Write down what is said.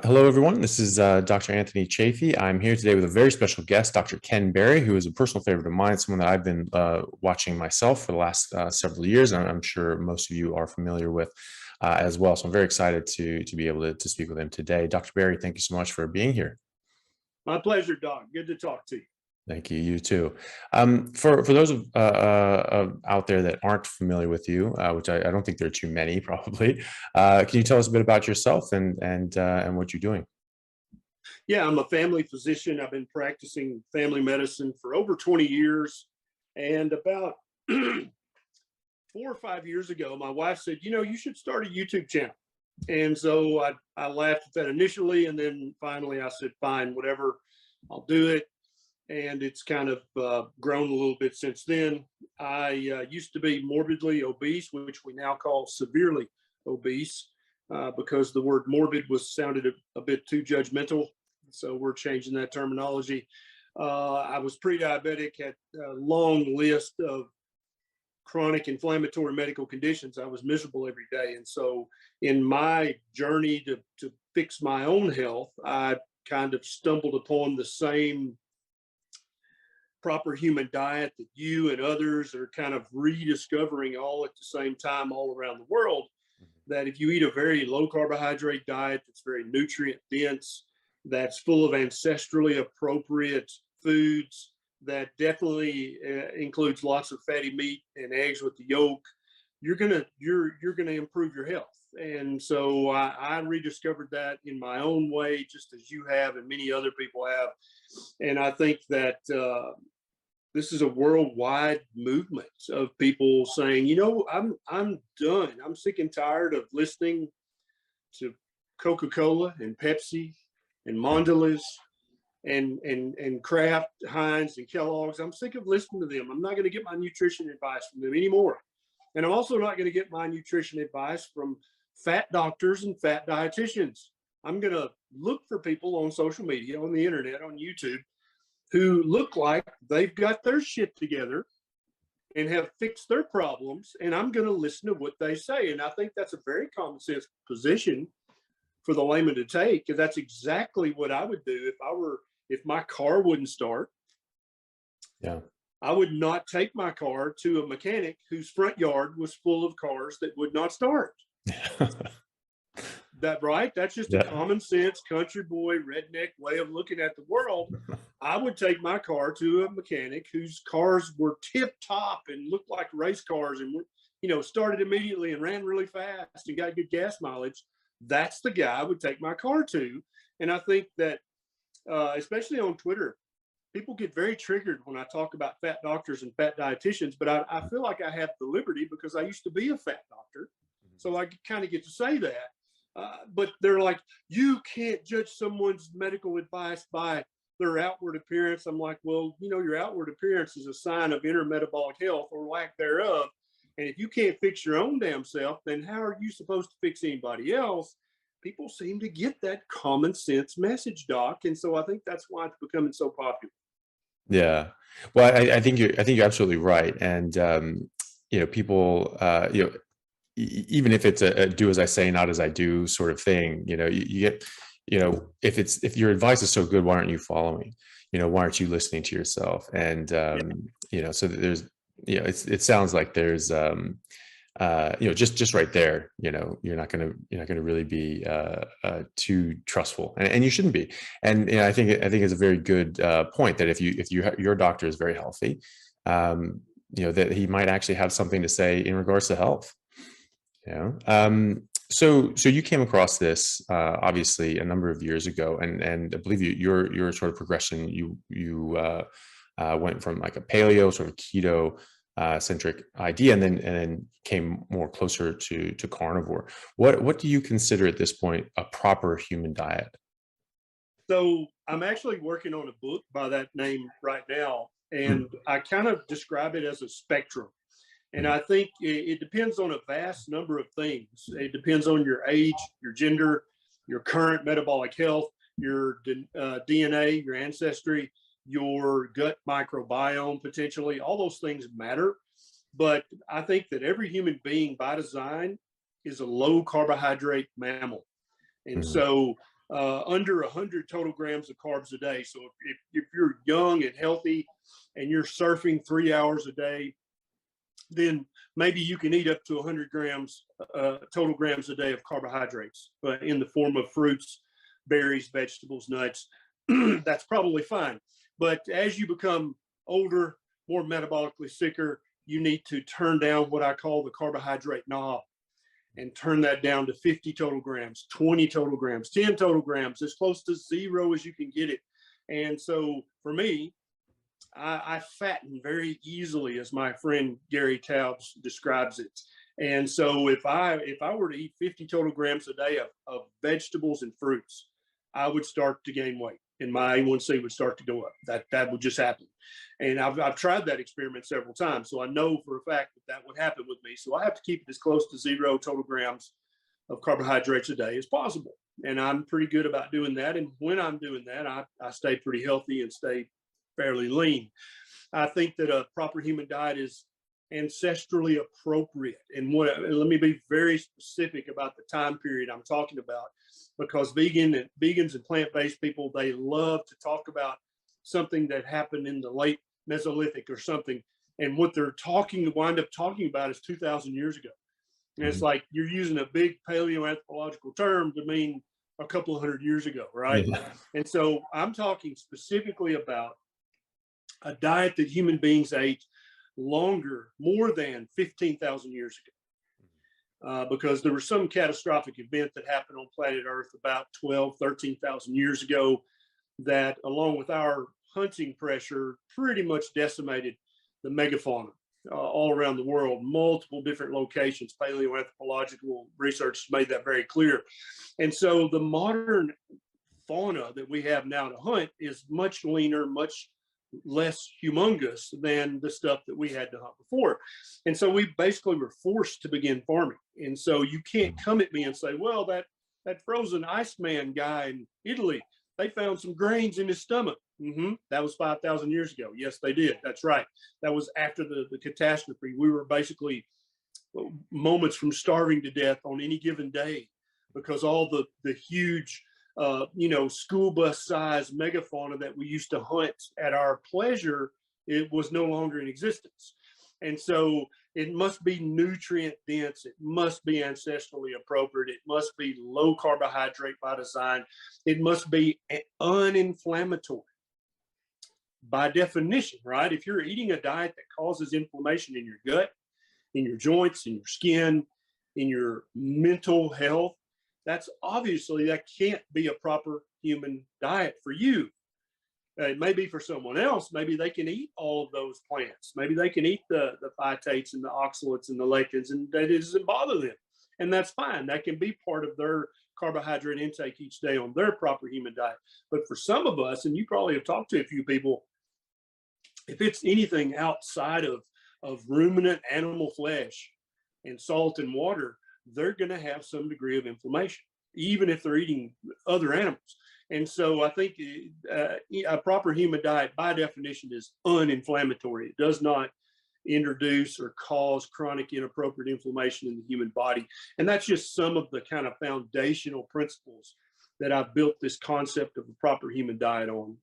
Hello, everyone. This is Dr. Anthony Chaffee. I'm here today with a very special guest, Dr. Ken Berry, who is a personal favorite of mine, someone that I've been watching myself for the last several years, and I'm sure most of you are familiar with as well. So I'm very excited to be able to speak with him today. Dr. Berry, thank you so much for being here. My pleasure, Doc. Good to talk to you. Thank you. You too. For those out there that aren't familiar with you, which I don't think there are too many, probably, can you tell us a bit about yourself and what you're doing? Yeah, I'm a family physician. I've been practicing family medicine for over 20 years. And about 4 or 5 years ago, my wife said, you should start a YouTube channel. And so I laughed at that initially. And then finally I said, fine, whatever, I'll do it. And it's kind of grown a little bit since then. I used to be morbidly obese, which we now call severely obese, because the word morbid sounded a bit too judgmental. So we're changing that terminology. I was pre-diabetic, had a long list of chronic inflammatory medical conditions. I was miserable every day. And so in my journey to fix my own health, I kind of stumbled upon the same proper human diet that you and others are kind of rediscovering all at the same time all around the world. That if you eat a very low carbohydrate diet that's very nutrient dense, that's full of ancestrally appropriate foods, that definitely includes lots of fatty meat and eggs with the yolk, you're gonna improve your health. And so I rediscovered that in my own way, just as you have and many other people have. And I think that this is a worldwide movement of people saying, I'm done. I'm sick and tired of listening to Coca-Cola and Pepsi and Mondelez and Kraft, Heinz, and Kellogg's. I'm sick of listening to them. I'm not going to get my nutrition advice from them anymore. And I'm also not going to get my nutrition advice from fat doctors and fat dietitians. I'm going to look for people on social media, on the internet, on YouTube, who look like they've got their shit together and have fixed their problems. And I'm going to listen to what they say. And I think that's a very common sense position for the layman to take. And that's exactly what I would do if my car wouldn't start. Yeah. I would not take my car to a mechanic whose front yard was full of cars that would not start. That's just a common sense country boy redneck way of looking at the world. I would take my car to a mechanic whose cars were tip top and looked like race cars and started immediately and ran really fast and got good gas mileage. That's the guy I would take my car to. And I think that especially on Twitter, people get very triggered when I talk about fat doctors and fat dietitians, but I feel like I have the liberty because I used to be a fat doctor. So I kind of get to say that. But they're like, you can't judge someone's medical advice by their outward appearance. I'm like, well, your outward appearance is a sign of inner metabolic health or lack thereof. And if you can't fix your own damn self, then how are you supposed to fix anybody else? People seem to get that common sense message, Doc. And so I think that's why it's becoming so popular. Yeah. Well, I think you're absolutely right. And people, even if it's a do as I say, not as I do sort of thing, you get, if your advice is so good, why aren't you following? Why aren't you listening to yourself? And so there's, it sounds like there's, just right there, you're not going to really be too trustful, and you shouldn't be. And I think it's a very good point that if your doctor is very healthy, that he might actually have something to say in regards to health. So you came across this obviously a number of years ago, and I believe your sort of progression, you went from like a paleo sort of keto centric idea, and then came more closer to carnivore. What do you consider at this point a proper human diet? So I'm actually working on a book by that name right now, and I kind of describe it as a spectrum. And I think it depends on a vast number of things. It depends on your age, your gender, your current metabolic health, your DNA, your ancestry, your gut microbiome, potentially. All those things matter. But I think that every human being by design is a low carbohydrate mammal. And so under 100 total grams of carbs a day. So if you're young and healthy and you're surfing 3 hours a day, then maybe you can eat up to 100 grams, total grams a day of carbohydrates in the form of fruits, berries, vegetables, nuts. That's probably fine. But as you become older, more metabolically sicker, you need to turn down what I call the carbohydrate knob and turn that down to 50 total grams, 20 total grams, 10 total grams, as close to zero as you can get it. And so for me, I fatten very easily, as my friend Gary Taubes describes it. And so if I were to eat 50 total grams a day of vegetables and fruits, I would start to gain weight and my A1C would start to go up. That would just happen. And I've tried that experiment several times. So I know for a fact that would happen with me. So I have to keep it as close to 0 total grams of carbohydrates a day as possible. And I'm pretty good about doing that. And when I'm doing that, I stay pretty healthy and stay fairly lean. I think that a proper human diet is ancestrally appropriate. And let me be very specific about the time period I'm talking about, because vegans and plant-based people, they love to talk about something that happened in the late Mesolithic or something. And what they're wind up talking about is 2,000 years ago. And it's like you're using a big paleoanthropological term to mean a couple of 100 years ago, right? Yeah. And so I'm talking specifically about a diet that human beings ate more than 15,000 years ago. Because there was some catastrophic event that happened on planet Earth about 12, 13,000 years ago that, along with our hunting pressure, pretty much decimated the megafauna all around the world, multiple different locations. Paleoanthropological research made that very clear. And so the modern fauna that we have now to hunt is much leaner, much less humongous than the stuff that we had to hunt before. And so we basically were forced to begin farming. And so you can't come at me and say, well, that frozen Iceman guy in Italy, they found some grains in his stomach. That was 5,000 years ago. Yes, they did. That's right. That was after the catastrophe. We were basically moments from starving to death on any given day because all the huge school bus size megafauna that we used to hunt at our pleasure, it was no longer in existence. And so it must be nutrient dense. It must be ancestrally appropriate. It must be low carbohydrate by design. It must be uninflammatory by definition, right? If you're eating a diet that causes inflammation in your gut, in your joints, in your skin, in your mental health, that can't be a proper human diet for you. It may be for someone else. Maybe they can eat all of those plants. Maybe they can eat the phytates and the oxalates and the lectins, and that doesn't bother them. And that's fine. That can be part of their carbohydrate intake each day on their proper human diet. But for some of us, and you probably have talked to a few people, if it's anything outside of ruminant animal flesh and salt and water, they're going to have some degree of inflammation, even if they're eating other animals. And so I think a proper human diet, by definition, is uninflammatory. It does not introduce or cause chronic inappropriate inflammation in the human body. And that's just some of the kind of foundational principles that I've built this concept of a proper human diet on.